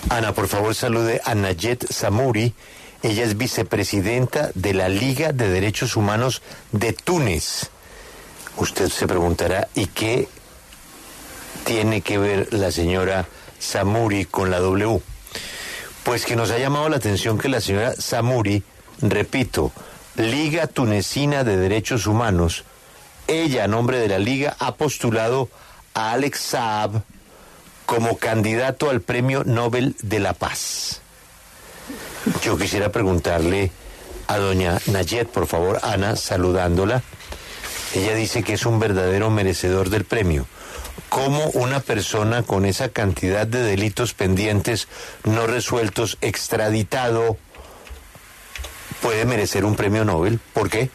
Ana, por favor, salude a Najet Zammouri. Ella es vicepresidenta de la Liga de Derechos Humanos de Túnez. Usted se preguntará, ¿y qué tiene que ver la señora Zammouri con la W? Pues que nos ha llamado la atención que la señora Zammouri, repito, Liga Tunecina de Derechos Humanos, ella, a nombre de la Liga, ha postulado a Alex Saab como candidato al premio Nobel de la Paz. Yo quisiera preguntarle a doña Najet, por favor, Ana, saludándola. Ella dice que es un verdadero merecedor del premio. ¿Cómo una persona con esa cantidad de delitos pendientes no resueltos, extraditado, puede merecer un premio Nobel? ¿Por qué?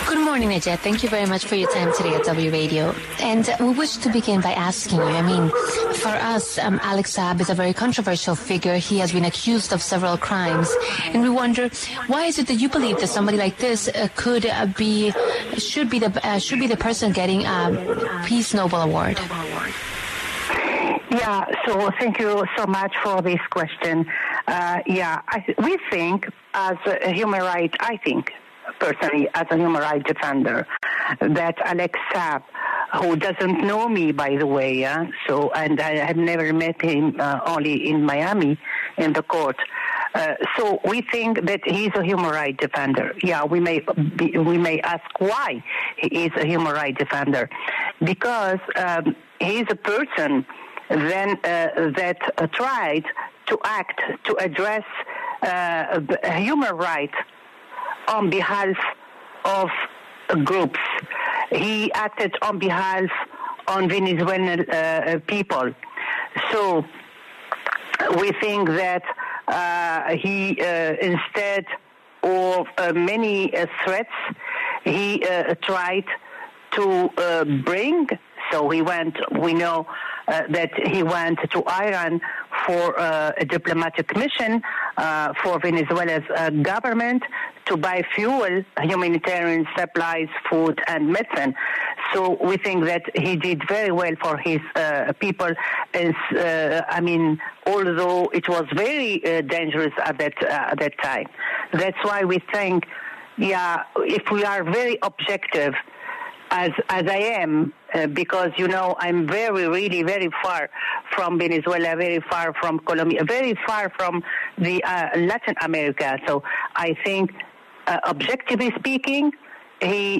Good morning, Najet. Thank you very much for your time today at W Radio. And we wish to begin by asking you, for us, Alex Saab is a very controversial figure. He has been accused of several crimes. And we wonder, why is it that you believe that somebody like this should be the person getting a Peace Nobel Award? Yeah, so thank you so much for this question. We think as a human rights, personally, as a human rights defender, that Alex Saab, who doesn't know me, by the way, and I have never met him, only in Miami, in the court. So we think that he's a human rights defender. Yeah, we may ask why he is a human rights defender, because he's a person that tried to act to address human rights on behalf of groups. He acted on behalf of Venezuelan people. So we think that he, instead of many threats, he tried to bring. So we know that he went to Iran for a diplomatic mission for Venezuela's government to buy fuel, humanitarian supplies, food, and medicine. So we think that he did very well for his people. Although it was very dangerous at that time. That's why we think, if we are very objective, as I am, because, I'm really very far from Venezuela, very far from Colombia, very far from the Latin America. So I think, objectively speaking, he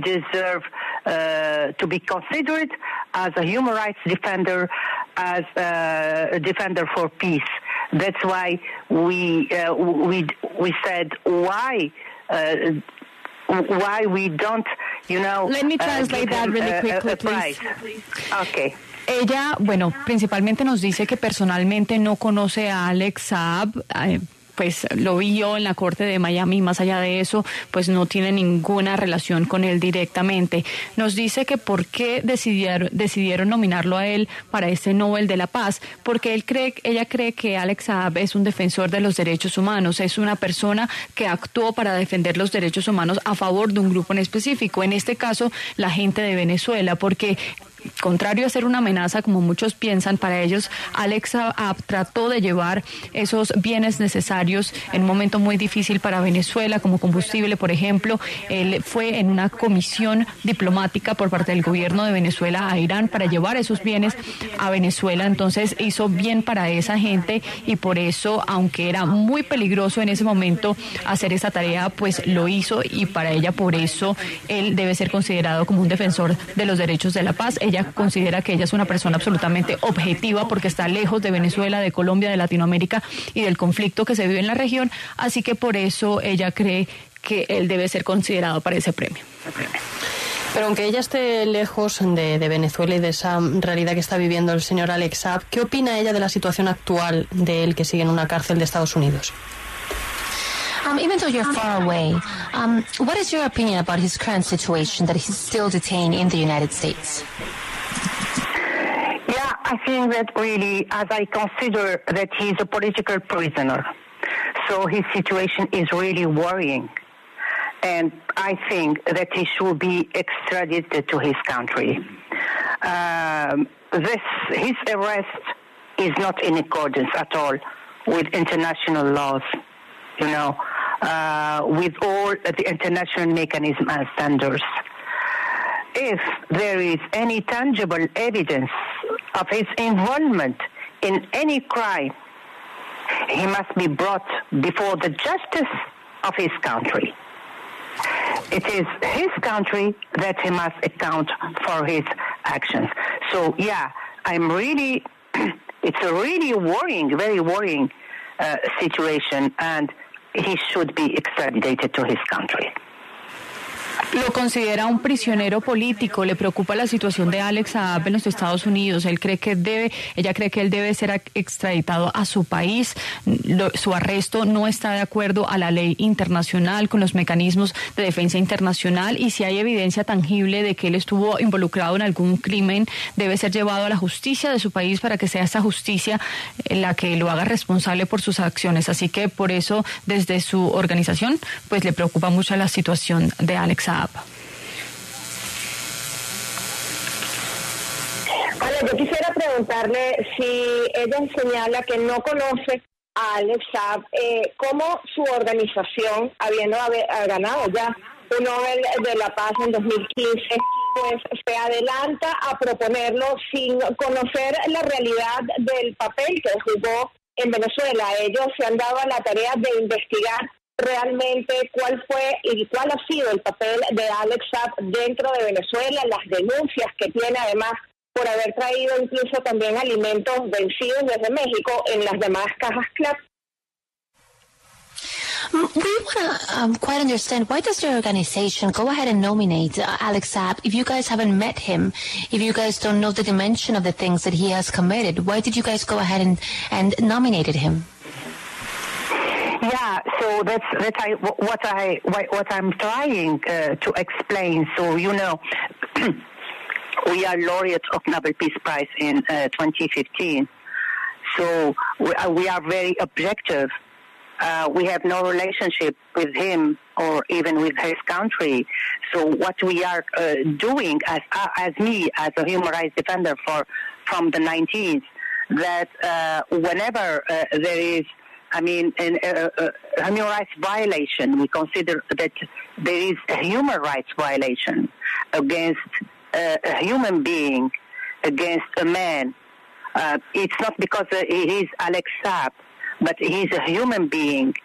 deserves to be considered as a human rights defender, as a defender for peace. That's why we said why we don't, Let me translate that really quickly, please. Okay. Ella, principalmente nos dice que personalmente no conoce a Alex Saab, pues lo vio en la corte de Miami, más allá de eso, pues no tiene ninguna relación con él directamente. Nos dice que por qué decidieron nominarlo a él para este Nobel de la Paz, porque ella cree que Alex Saab es un defensor de los derechos humanos, es una persona que actuó para defender los derechos humanos a favor de un grupo en específico, en este caso la gente de Venezuela, porque contrario a ser una amenaza, como muchos piensan, para ellos, Alex Saab trató de llevar esos bienes necesarios en un momento muy difícil para Venezuela, como combustible, por ejemplo. Él fue en una comisión diplomática por parte del gobierno de Venezuela a Irán para llevar esos bienes a Venezuela. Entonces hizo bien para esa gente y por eso, aunque era muy peligroso en ese momento hacer esa tarea, pues lo hizo, y para ella, por eso, él debe ser considerado como un defensor de los derechos de la paz. Ella considera que ella es una persona absolutamente objetiva porque está lejos de Venezuela, de Colombia, de Latinoamérica y del conflicto que se vive en la región, así que por eso ella cree que él debe ser considerado para ese premio. Pero aunque ella esté lejos de Venezuela y de esa realidad que está viviendo el señor Alex Saab, ¿qué opina ella de la situación actual de él que sigue en una cárcel de Estados Unidos? Even though you're far away, what is your opinion about his current situation, that he's still detained in the United States? Yeah, I think that really, as I consider that he's a political prisoner, so his situation is really worrying. And I think that he should be extradited to his country. His arrest is not in accordance at all with international laws, with all the international mechanisms and standards. If there is any tangible evidence of his involvement in any crime, he must be brought before the justice of his country. It is his country that he must account for his actions. So, it's a really worrying, very worrying situation, and he should be extradited to his country. Lo considera un prisionero político, le preocupa la situación de Alex Saab en los Estados Unidos. Ella cree que él debe ser extraditado a su país. Su arresto no está de acuerdo a la ley internacional, con los mecanismos de defensa internacional, y si hay evidencia tangible de que él estuvo involucrado en algún crimen, debe ser llevado a la justicia de su país para que sea esa justicia la que lo haga responsable por sus acciones. Así que por eso, desde su organización, pues le preocupa mucho la situación de Alex Saab. Vale, yo quisiera preguntarle si ella señala que no conoce a Alex Saab, cómo su organización, habiendo ganado ya un Nobel de la Paz en 2015, pues se adelanta a proponerlo sin conocer la realidad del papel que jugó en Venezuela. Ellos se han dado a la tarea de investigar realmente cuál fue y cuál ha sido el papel de Alex Saab dentro de Venezuela, las denuncias que tiene además por haber traído incluso también alimentos vencidos desde México en las llamadas cajas CLAP. We want to quite understand, why does your organization go ahead and nominate Alex Saab if you guys haven't met him, if you guys don't know the dimension of the things that he has committed? Why did you guys go ahead and nominated him? Yeah, so that's what I'm trying to explain. So we are laureates of Nobel Peace Prize in 2015. So we are very objective. We have no relationship with him or even with his country. So what we are doing, as me, as a human rights defender from the 90s, that whenever there is, a human rights violation, we consider that there is a human rights violation against a human being, against a man. It's not because he is Alex Saab, but he's a human being.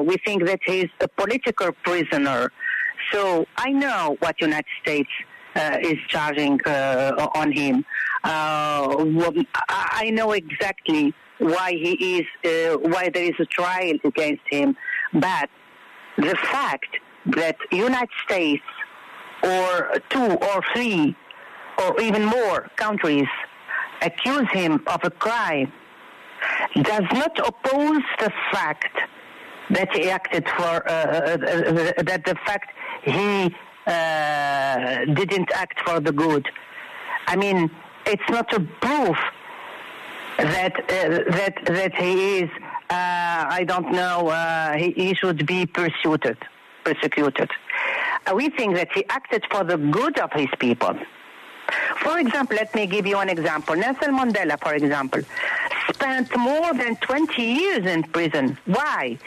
We think that he's a political prisoner. So I know what United States is charging on him. I know exactly why why there is a trial against him. But the fact that United States or 2 or 3 or even more countries accuse him of a crime does not oppose the fact that he acted for that the fact he didn't act for the good. It's not a proof that he is he should be persecuted. We think that he acted for the good of his people. For example, let me give you an example. Nelson Mandela, for example, spent more than 20 years in prison. Why?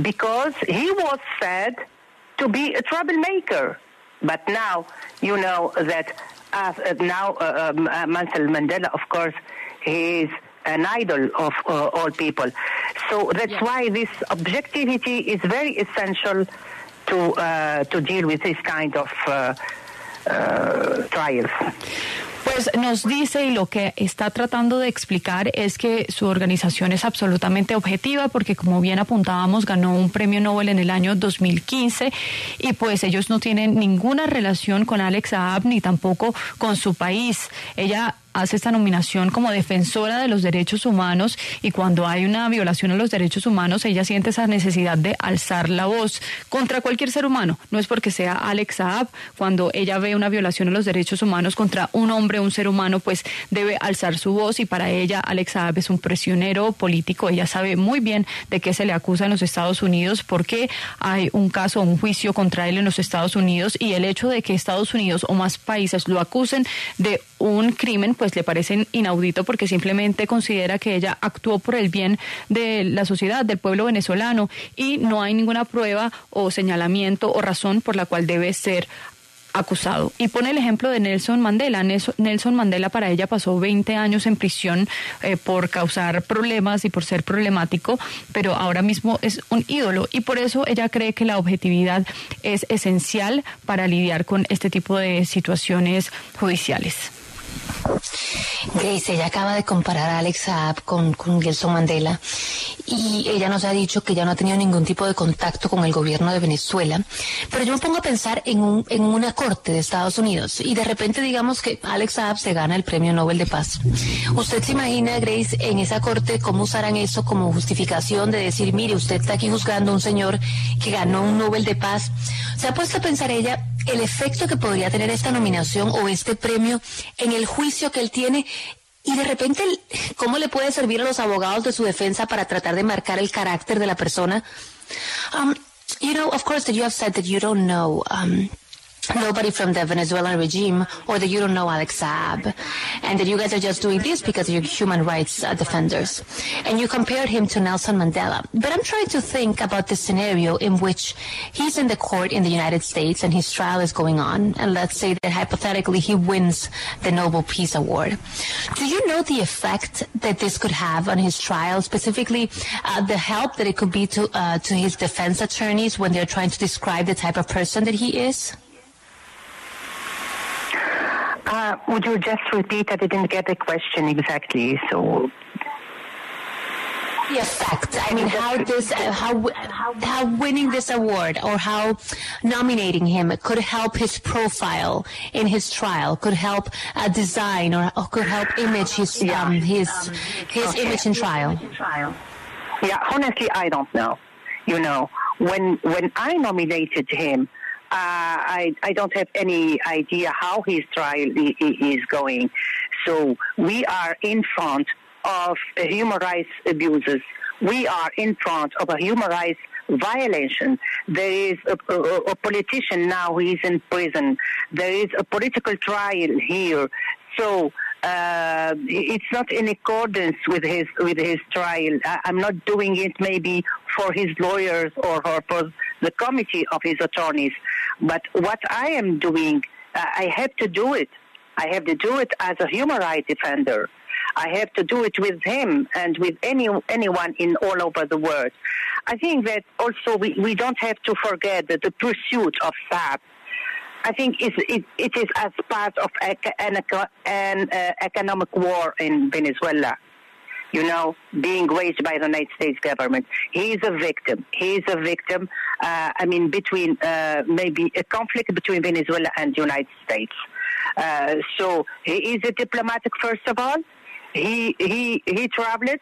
Because he was said to be a troublemaker. But now, you know that Nelson Mandela, of course, he is an idol of all people. So that's why this objectivity is very essential to deal with this kind of trials. Pues nos dice, y lo que está tratando de explicar es que su organización es absolutamente objetiva porque, como bien apuntábamos, ganó un premio Nobel en el año 2015 y pues ellos no tienen ninguna relación con Alex Saab ni tampoco con su país. Ella hace esta nominación como defensora de los derechos humanos y cuando hay una violación a los derechos humanos ella siente esa necesidad de alzar la voz contra cualquier ser humano. No es porque sea Alex Saab, cuando ella ve una violación a los derechos humanos contra un hombre, un ser humano, pues debe alzar su voz y para ella Alex Saab es un prisionero político. Ella sabe muy bien de qué se le acusa en los Estados Unidos, porque hay un caso, un juicio contra él en los Estados Unidos y el hecho de que Estados Unidos o más países lo acusen de un crimen, pues pues le parecen inaudito porque simplemente considera que ella actuó por el bien de la sociedad, del pueblo venezolano, y no hay ninguna prueba o señalamiento o razón por la cual debe ser acusado. Y pone el ejemplo de Nelson Mandela. Nelson Mandela para ella pasó 20 años en prisión por causar problemas y por ser problemático, pero ahora mismo es un ídolo y por eso ella cree que la objetividad es esencial para lidiar con este tipo de situaciones judiciales. Grace, ella acaba de comparar a Alex Saab con Nelson Mandela y ella nos ha dicho que ella no ha tenido ningún tipo de contacto con el gobierno de Venezuela, pero yo me pongo a pensar en una corte de Estados Unidos y de repente digamos que Alex Saab se gana el premio Nobel de Paz. ¿Usted se imagina, Grace, en esa corte cómo usarán eso como justificación de decir, mire, usted está aquí juzgando a un señor que ganó un Nobel de Paz? ¿Se ha puesto a pensar ella el efecto que podría tener esta nominación o este premio en el juicio que él tiene? Y de repente, ¿cómo le puede servir a los abogados de su defensa para tratar de marcar el carácter de la persona? Of course, that you have said that you don't know nobody from the Venezuelan regime, or that you don't know Alex Saab, and that you guys are just doing this because you're human rights defenders. And you compared him to Nelson Mandela. But I'm trying to think about the scenario in which he's in the court in the United States and his trial is going on, and let's say that hypothetically he wins the Nobel Peace Award. Do you know the effect that this could have on his trial, specifically the help that it could be to his defense attorneys when they're trying to describe the type of person that he is? Would you just repeat? I didn't get the question exactly. So, the effect. I mean, how winning this award or how nominating him could help his profile in his trial, could help design or could help image his image in trial. Yeah, honestly, I don't know. You know, when I nominated him, I don't have any idea how his trial is going. So we are in front of human rights abuses. We are in front of a human rights violation. There is a politician now who is in prison. There is a political trial here. So it's not in accordance with his trial. I'm not doing it maybe for his lawyers or for the committee of his attorneys. But what I am doing, I have to do it. I have to do it as a human rights defender. I have to do it with him and with anyone in all over the world. I think that also we don't have to forget that the pursuit of Saab, I think it is as part of an economic war in Venezuela, you know, being waged by the United States government. He is a victim. Between maybe a conflict between Venezuela and the United States. So he is a diplomatic, first of all. He traveled.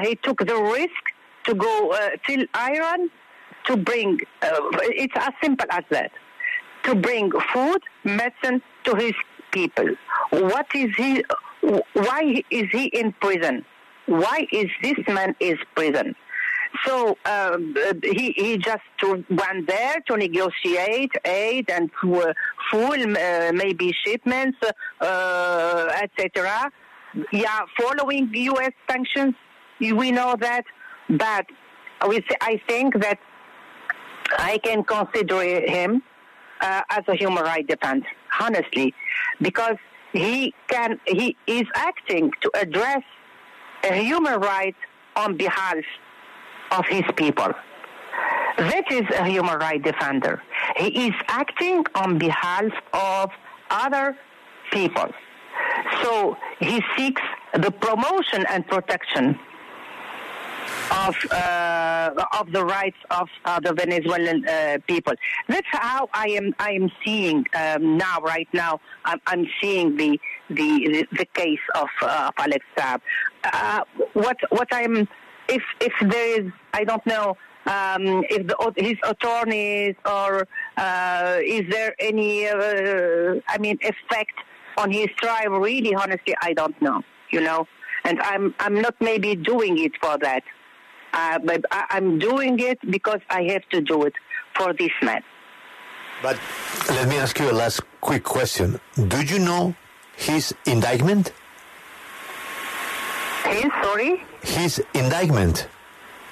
He took the risk to go till Iran to bring, it's as simple as that, to bring food, medicine to his people. What is he? Why is he in prison? Why is this man in prison? So he just went there to negotiate aid and fuel, maybe shipments, etc. Yeah, following U.S. sanctions, we know that. But I think that I can consider him as a human rights defender, honestly, because he is acting to address a human rights on behalf of his people. That is a human rights defender. He is acting on behalf of other people. So he seeks the promotion and protection of the rights of the Venezuelan people. That's how I am seeing now. Right now, I'm seeing the case of Alex Saab. What I'm if there is, I don't know if his attorneys or is there any effect on his trial. Really, honestly, I don't know. You know, and I'm not maybe doing it for that. But I'm doing it because I have to do it for this man. But let me ask you a last quick question. Do you know his indictment? His indictment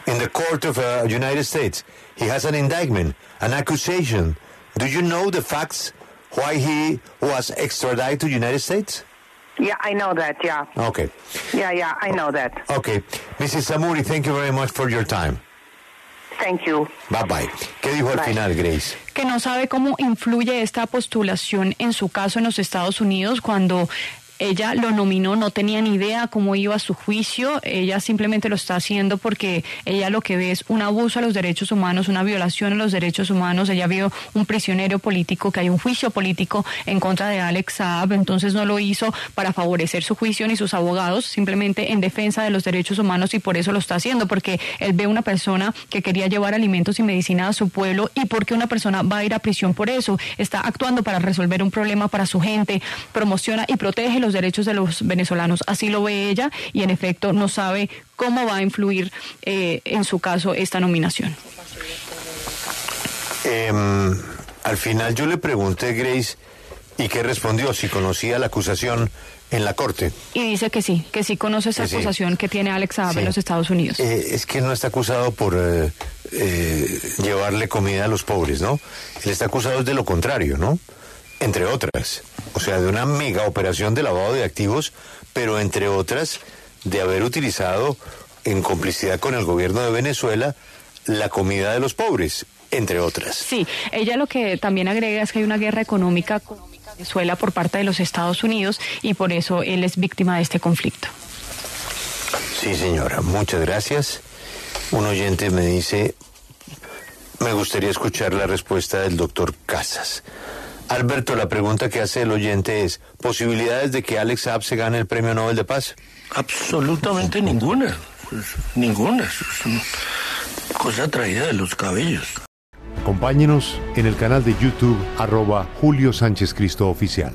in the court of United States. He has an indictment, an accusation. Do you know the facts why he was extradited to United States? Yeah, I know that, yeah. Okay. Yeah, I know that. Okay. Mrs. Zammouri, thank you very much for your time. Thank you. Bye. ¿Qué dijo al final, Grace? Que no sabe cómo influye esta postulación en su caso en los Estados Unidos cuando ella lo nominó, no tenía ni idea cómo iba su juicio, ella simplemente lo está haciendo porque ella lo que ve es un abuso a los derechos humanos, una violación a los derechos humanos, ella vio un prisionero político, que hay un juicio político en contra de Alex Saab, entonces no lo hizo para favorecer su juicio ni sus abogados, simplemente en defensa de los derechos humanos y por eso lo está haciendo, porque él ve una persona que quería llevar alimentos y medicina a su pueblo y porque una persona va a ir a prisión por eso, está actuando para resolver un problema para su gente, promociona y protege los derechos de los venezolanos, así lo ve ella y en efecto no sabe cómo va a influir en su caso esta nominación. Al final yo le pregunté, Grace, ¿y qué respondió? Si conocía la acusación en la corte. Y dice que sí conoce esa acusación que tiene Alex Saab en los Estados Unidos. Es que no está acusado por llevarle comida a los pobres, ¿no? Él está acusado de lo contrario, ¿no? Entre otras, o sea, de una mega operación de lavado de activos, pero entre otras, de haber utilizado en complicidad con el gobierno de Venezuela la comida de los pobres, entre otras. Sí, ella lo que también agrega es que hay una guerra económica con Venezuela por parte de los Estados Unidos y por eso él es víctima de este conflicto. Sí, señora, muchas gracias. Un oyente me dice, me gustaría escuchar la respuesta del doctor Casas. Alberto, la pregunta que hace el oyente es, ¿posibilidades de que Alex Saab se gane el premio Nobel de Paz? Absolutamente ninguna. Ninguna. Es una cosa traída de los cabellos. Acompáñenos en el canal de YouTube @Julio Sánchez Cristo Oficial.